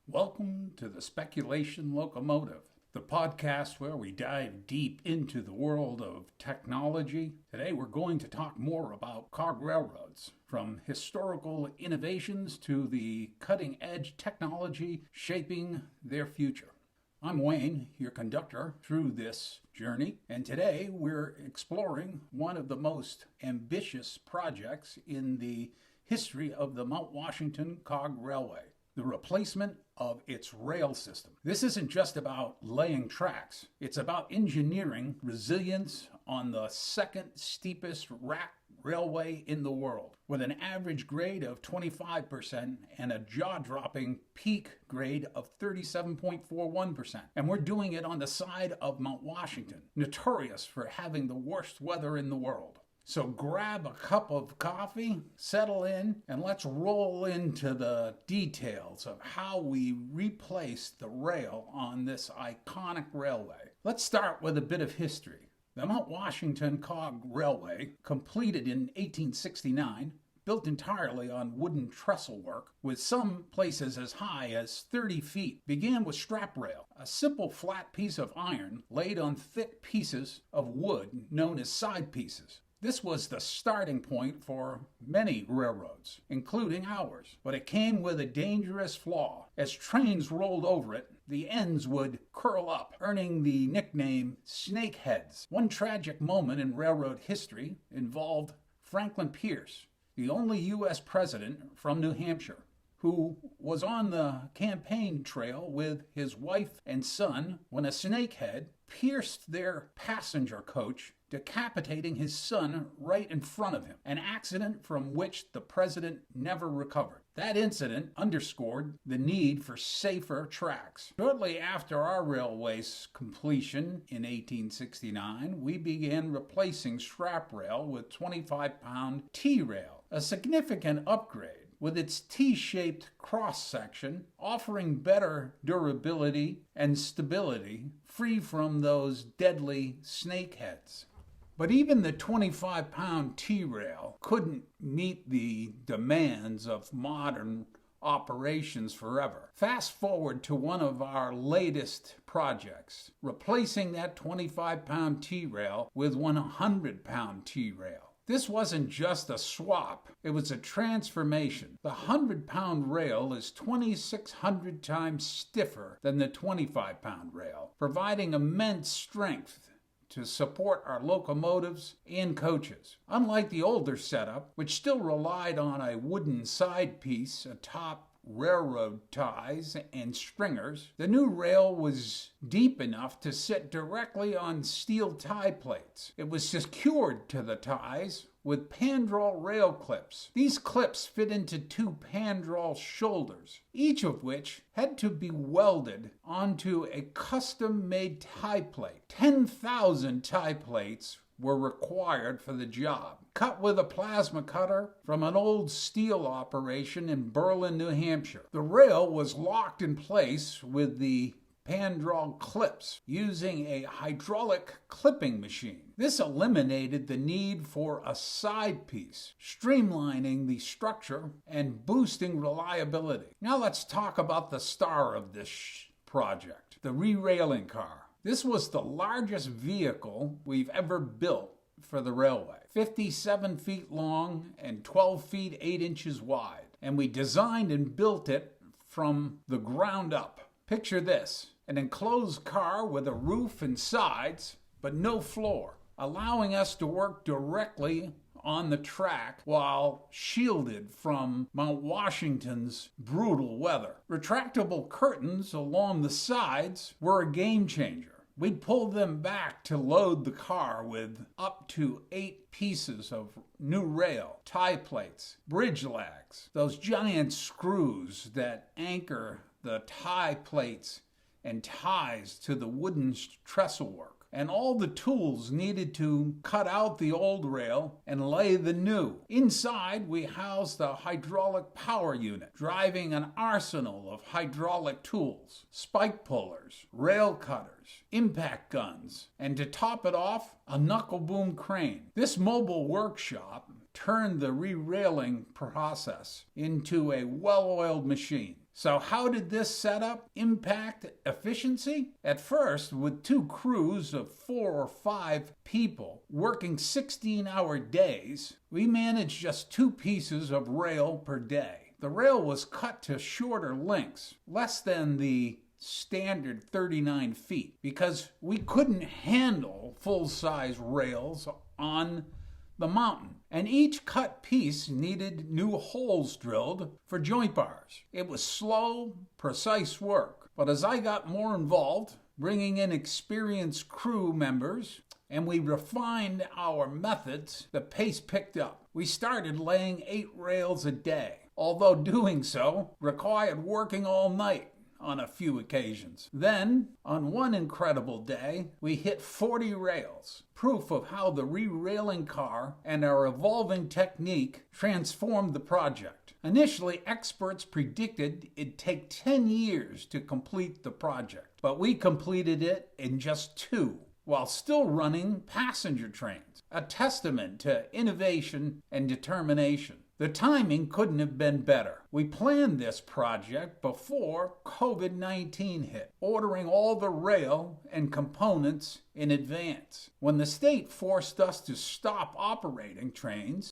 Welcome to the Speculation Locomotive, the podcast where we dive deep into the world of technology. Today we're going to talk more about cog railroads, from historical innovations to the cutting-edge technology shaping their future. I'm Wayne, your conductor through this journey, and today we're exploring one of the most ambitious projects in the history of the Mount Washington Cog Railway, the replacement of its rail system. This isn't just about laying tracks. It's about engineering resilience on the second steepest railway in the world, with an average grade of 25% and a jaw-dropping peak grade of 37.41%. And we're doing it on the side of Mount Washington, notorious for having the worst weather in the world. So grab a cup of coffee, settle in, and let's roll into the details of how we replaced the rail on this iconic railway. Let's start with a bit of history. The Mount Washington Cog Railway, completed in 1869, built entirely on wooden trestle work, with some places as high as 30 feet, began with strap rail, a simple flat piece of iron laid on thick pieces of wood known as side pieces. This was the starting point for many railroads, including ours, but it came with a dangerous flaw. As trains rolled over it, the ends would curl up, earning the nickname snakeheads. One tragic moment in railroad history involved Franklin Pierce, the only U.S. president from New Hampshire, who was on the campaign trail with his wife and son when a snakehead pierced their passenger coach, decapitating his son right in front of him, an accident from which the president never recovered. That incident underscored the need for safer tracks. Shortly after our railway's completion in 1869, we began replacing strap rail with 25-pound T-rail, a significant upgrade, with its T-shaped cross-section offering better durability and stability, free from those deadly snakeheads. But even the 25-pound T-rail couldn't meet the demands of modern operations forever. Fast forward to one of our latest projects, replacing that 25-pound T-rail with 100-pound T-rail. This wasn't just a swap, it was a transformation. The 100-pound rail is 2,600 times stiffer than the 25-pound rail, providing immense strength to support our locomotives and coaches. Unlike the older setup, which still relied on a wooden side piece atop railroad ties and stringers, the new rail was deep enough to sit directly on steel tie plates. It was secured to the ties with pandrol rail clips. These clips fit into two pandrol shoulders, each of which had to be welded onto a custom-made tie plate. 10,000 tie plates were required for the job, cut with a plasma cutter from an old steel operation in Berlin, New Hampshire. The rail was locked in place with the pandrol clips using a hydraulic clipping machine. This eliminated the need for a side piece, streamlining the structure and boosting reliability. Now let's talk about the star of this project, the Rerailing car. This was the largest vehicle we've ever built for the railway, 57 feet long and 12 feet 8 inches wide. And we designed and built it from the ground up. Picture this, an enclosed car with a roof and sides, but no floor, allowing us to work directly on the track while shielded from Mount Washington's brutal weather. Retractable curtains along the sides were a game changer. We'd pull them back to load the car with up to 8 pieces of new rail, tie plates, bridge lags, those giant screws that anchor the tie plates and ties to the wooden trestle work, and all the tools needed to cut out the old rail and lay the new. Inside, we housed the hydraulic power unit, driving an arsenal of hydraulic tools, spike pullers, rail cutters, impact guns, and to top it off, a knuckle boom crane. This mobile workshop turned the rerailing process into a well-oiled machine. So how did this setup impact efficiency? At first, with 2 crews of 4 or 5 people working 16-hour days, we managed just 2 pieces of rail per day. The rail was cut to shorter lengths, less than the standard 39 feet, because we couldn't handle full-size rails on the mountain, and each cut piece needed new holes drilled for joint bars. It was slow, precise work, but as I got more involved, bringing in experienced crew members, and we refined our methods, the pace picked up. We started laying 8 rails a day, although doing so required working all night on a few occasions. Then, on one incredible day, we hit 40 rails, proof of how the Rerailing car and our evolving technique transformed the project. Initially, experts predicted it'd take 10 years to complete the project, but we completed it in just 2, while still running passenger trains, a testament to innovation and determination. The timing couldn't have been better. We planned this project before COVID-19 hit, ordering all the rail and components in advance. When the state forced us to stop operating trains,